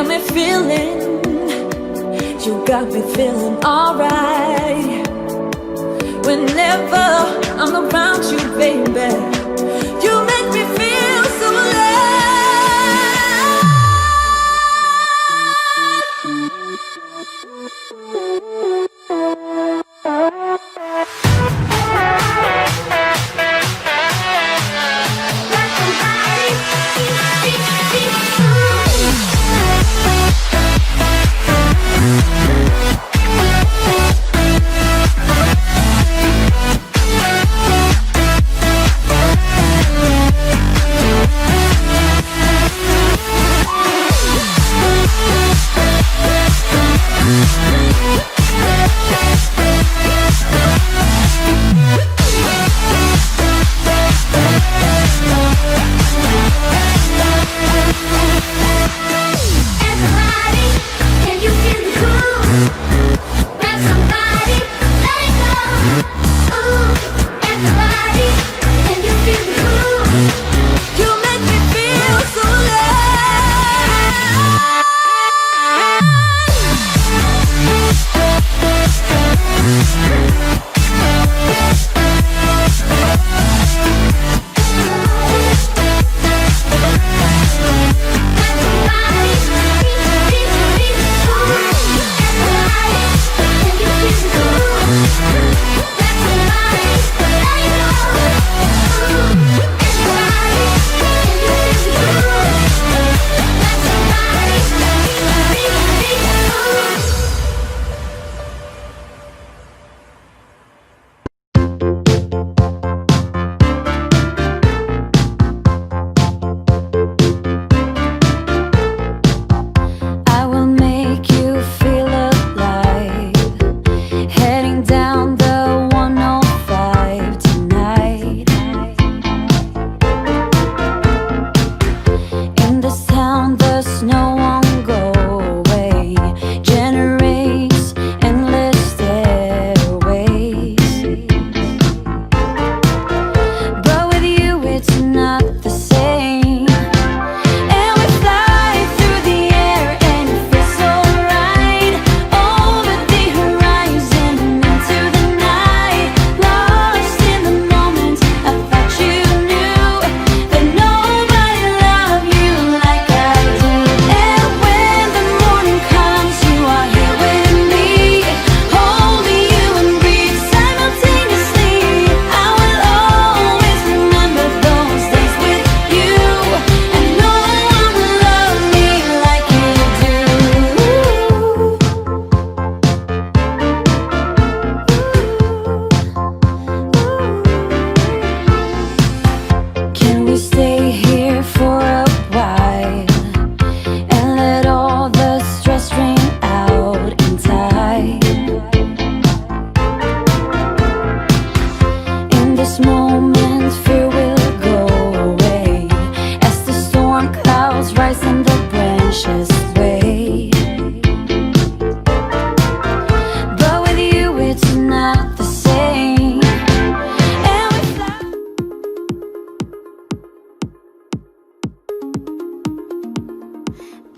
got me feeling, you got me feeling alright. Whenever I'm around you, baby, you make me feel so alive.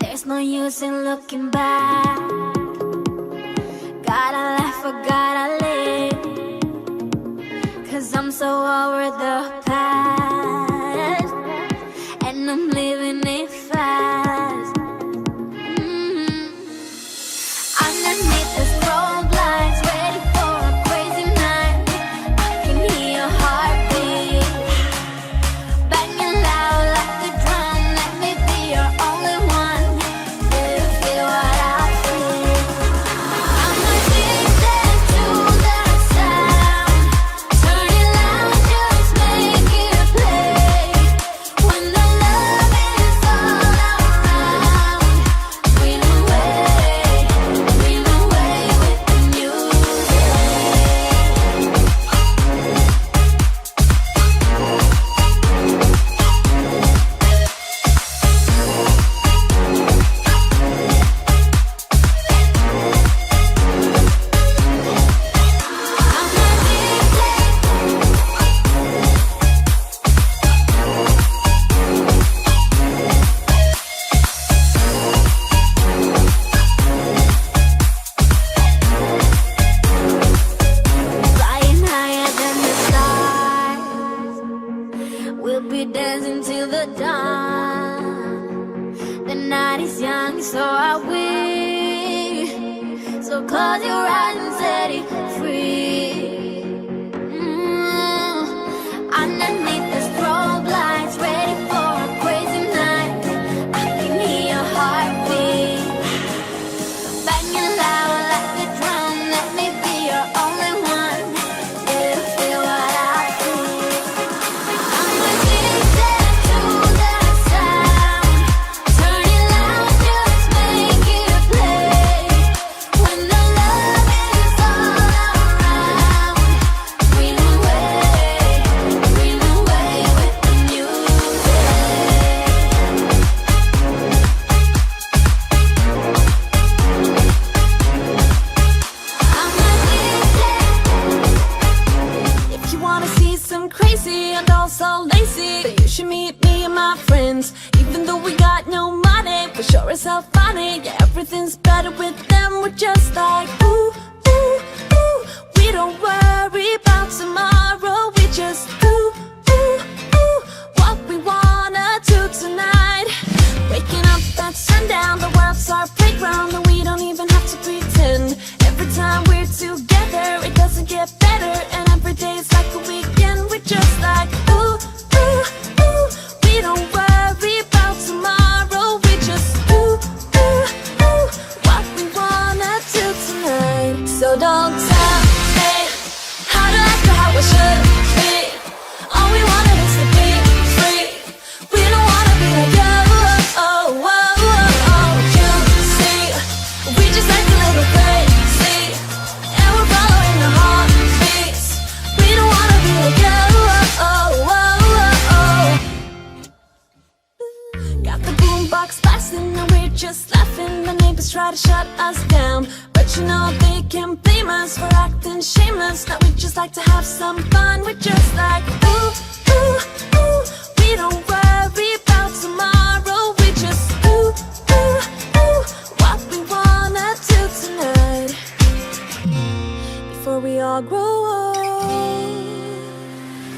There's no use in looking back. Gotta laugh or gotta live, 'cause I'm so over the past, and I'm living it fast. Underneath the strobe lights, ready for a crazy night. I can hear your heartbeat banging loud like the drum. Let me be your only one. Do you feel what I feel? I'm addicted to that sound. Turn it loud, just make it play. the dawn. The night is young, so are we. So close your eyes and set it free. Underneath the strobe lights, ready for a crazy night. I can hear your heartbeat banging loud like the drum. Let me be your only one. You feel what I feel. I'm addicted to the sound. Turn it loud, just make it play. When the love is all around, dream away with the music. I'm addicted. If you wanna see some crazy and also lazy, then you should meet me and my friends. Even though we got no money, we sure as hell funny. Yeah, everything's better with them. We're just like ooh, ooh, ooh. We don't worry about tomorrow. We just ooh, ooh, ooh. What we wanna do tonight. Waking up at sundown, the world's our playground, and we don't even have to pretend. Every time we're together, it doesn't get better, and every day's like a weekend. We're just like ooh, ooh, ooh. We don't worry about tomorrow. We just ooh, ooh, ooh. What we wanna do tonight. So don't tell me how to act or how I should be. All we wanted is to be free. We don't wanna be like you. Oh, oh, oh, oh. You see, we just act a little crazy, and we're following the heartbeats. We don't wanna be like you. Oh, oh, oh, oh. Got the boombox blasting and we're just laughing. The neighbors try to shut us down, but you know they can't blame us for acting shameless. Now we just like to have some fun. We're just like ooh, ooh, ooh. We don't worry about tomorrow. We just ooh, ooh, ooh. What we wanna do tonight before we all grow old.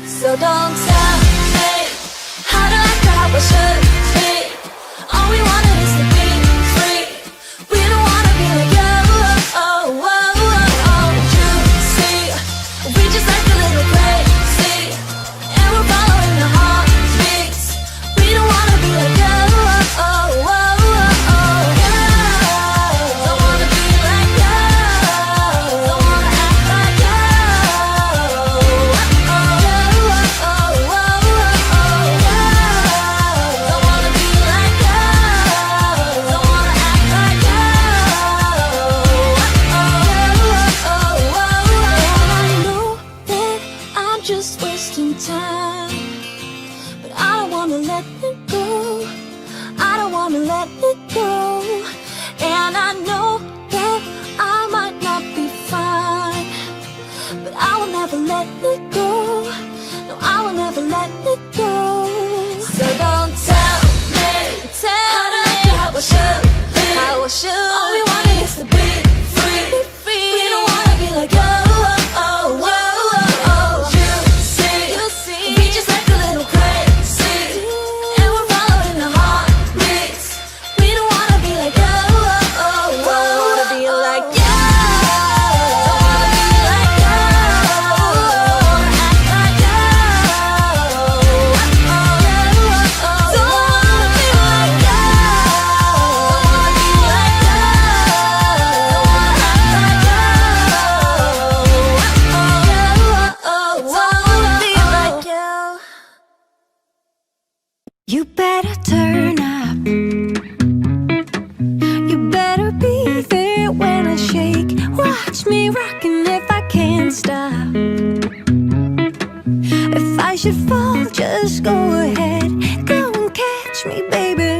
So don't tell me how to act or how I should be. All we wanted is to be free. We don't wanna be like you. Oh, oh, oh, oh. You see, we just act a little crazy, and we're following the heartbeats. We don't wanna be like you. Oh, oh, oh, oh. Don't wanna be like you. Don't wanna act like you. Oh, oh, oh, oh, oh. Don't wanna be like you. Don't wanna act like you. I know that I'm just wasting time, but I don't wanna let it go. I don't wanna let it go. And I know that I might not be fine, but I will never let it go. No, I will never let it go. So don't tell me how I should be. How I should. All we wanted is to be free. We don't wanna be like you. Oh, oh, oh, oh. You see, we just act a little crazy, and we're following the heartbeats. We don't wanna be like you. Oh, oh, oh. Don't wanna be like you. Don't wanna be like you. Don't wanna act like you. Oh, oh, oh. Don't wanna be like you. Don't wanna be like you. Don't wanna act like you. Oh, oh, oh. Don't wanna be like you. You better turn up. You better be there when I shake. Watch me rockin' if I can't stop. If I should fall, just go ahead. Go and catch me, baby.